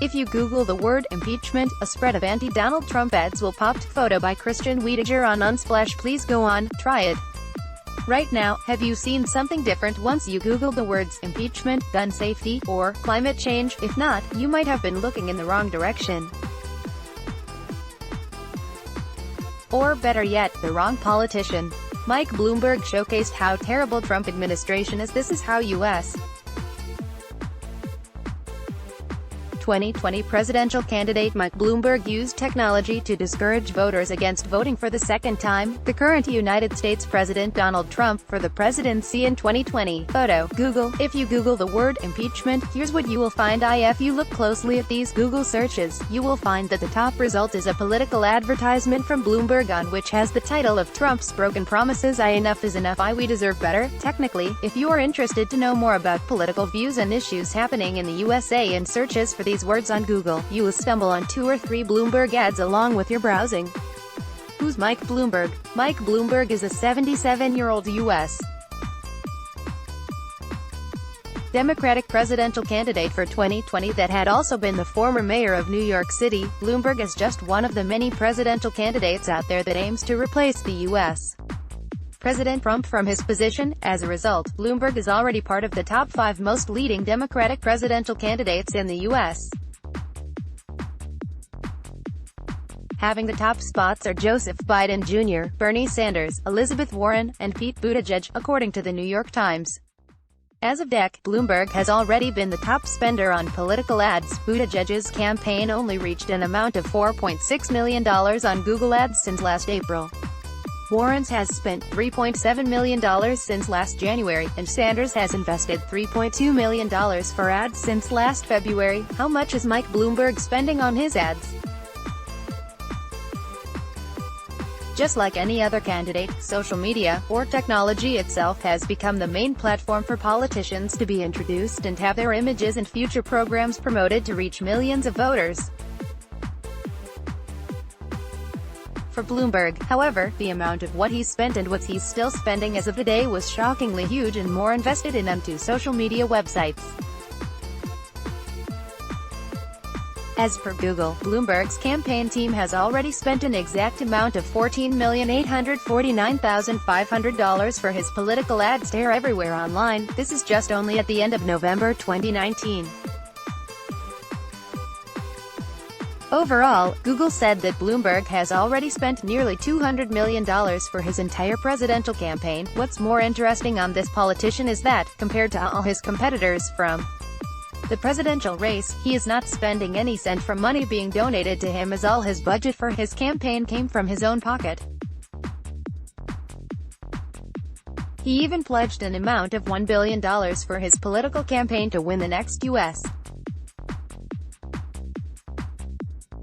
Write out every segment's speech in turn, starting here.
If you Google the word impeachment, a spread of anti-Donald Trump ads will pop. Photo by Christian Wiediger on Unsplash. Please go on, try it right now. Have you seen something different once you Googled the words impeachment, gun safety, or climate change? If not, you might have been looking in the wrong direction. Or better yet, the wrong politician. Mike Bloomberg showcased how terrible Trump administration is. This is how U.S. 2020 presidential candidate Mike Bloomberg used technology to discourage voters against voting for the second time, the current United States President Donald Trump, for the presidency in 2020. Photo. Google. If you Google the word impeachment, here's what you will find. If you look closely at these Google searches, you will find that the top result is a political advertisement from Bloomberg on which has the title of Trump's broken promises. Enough is enough. We deserve better. Technically, if you are interested to know more about political views and issues happening in the USA and searches for these words on Google, you will stumble on 2 or 3 Bloomberg ads along with your browsing. Who's Mike Bloomberg? Mike Bloomberg is a 77-year-old U.S. Democratic presidential candidate for 2020 that had also been the former mayor of New York City. Bloomberg is just one of the many presidential candidates out there that aims to replace the U.S. President Trump from his position. As a result, Bloomberg is already part of the top 5 most leading Democratic presidential candidates in the U.S. Having the top spots are Joseph Biden Jr., Bernie Sanders, Elizabeth Warren, and Pete Buttigieg, according to the New York Times. As of dec, Bloomberg has already been the top spender on political ads. Buttigieg's campaign only reached an amount of $4.6 million on Google Ads since last April. Warren's has spent $3.7 million since last January, and Sanders has invested $3.2 million for ads since last February. How much is Mike Bloomberg spending on his ads? Just like any other candidate, social media, or technology itself has become the main platform for politicians to be introduced and have their images and future programs promoted to reach millions of voters. For Bloomberg, however, the amount of what he spent and what he's still spending as of today was shockingly huge and more invested in onto social media websites. As per Google, Bloomberg's campaign team has already spent an exact amount of $14,849,500 for his political ads. They're everywhere online. This is just only at the end of November 2019. Overall, Google said that Bloomberg has already spent nearly $200 million for his entire presidential campaign. What's more interesting on this politician is that, compared to all his competitors from the presidential race, he is not spending any cent from money being donated to him, as all his budget for his campaign came from his own pocket. He even pledged an amount of $1 billion for his political campaign to win the next U.S.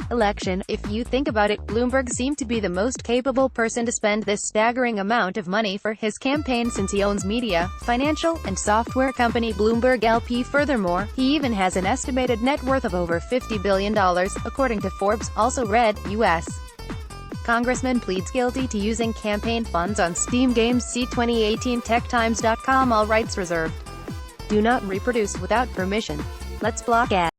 election. If you think about it, Bloomberg seemed to be the most capable person to spend this staggering amount of money for his campaign, since he owns media, financial, and software company Bloomberg LP. Furthermore, he even has an estimated net worth of over $50 billion, according to Forbes. Also read, U.S. Congressman pleads guilty to using campaign funds on Steam games. See 2018 techtimes.com. All rights reserved. Do not reproduce without permission. Let's block ads.